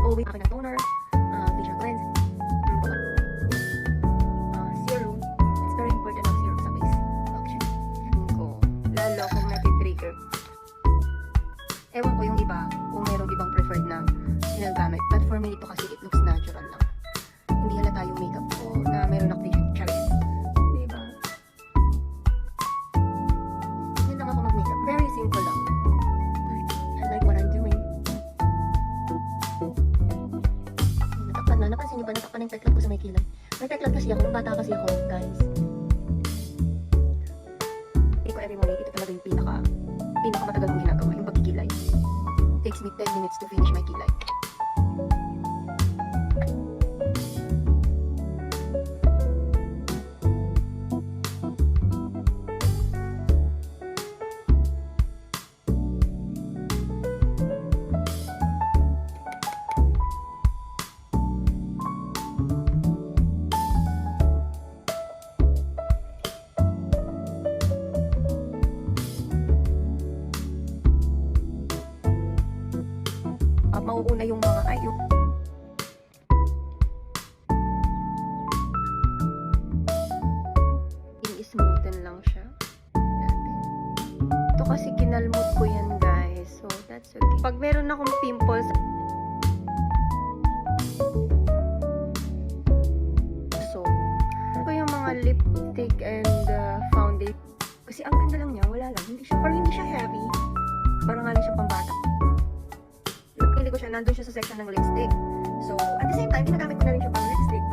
always akin ng toner, facial cleanse, serum. It's very important ang serum sa face. Actually, ko, lalo kung nati-trigger. Ewan ko yung iba, kung meron ibang preferred na ginagamit. But for me, ito kasi it looks natural lang. Hindi halata yung makeup ko na meron activation. Charis. Diba? Yun lang ako mag-makeup. Very simple lang. I like what I'm doing. Natakpan na. Napansin niyo ba? Natakpan yung peklat ko sa may kilay. May peklat kasi ako. Nung bata kasi ako, guys. Iko every morning, ito talaga yung pinakamatagal kong ginagawa. Yung pagkikilay. Takes me 10 minutes to finish my kilay. Mauuna yung mga yung i-smoothen lang siya natin. Ito kasi kinalmot ko yan, guys, so that's okay. Pag meron akong pimples, so ito yung mga lipstick and foundation, kasi ang ganda lang niya, wala lang, hindi siya heavy, parang nga lang siya pambata. Napili ko siya, nandun siya sa section ng lipstick. So, at the same time, ginagamit ko na rin siya pang lipstick.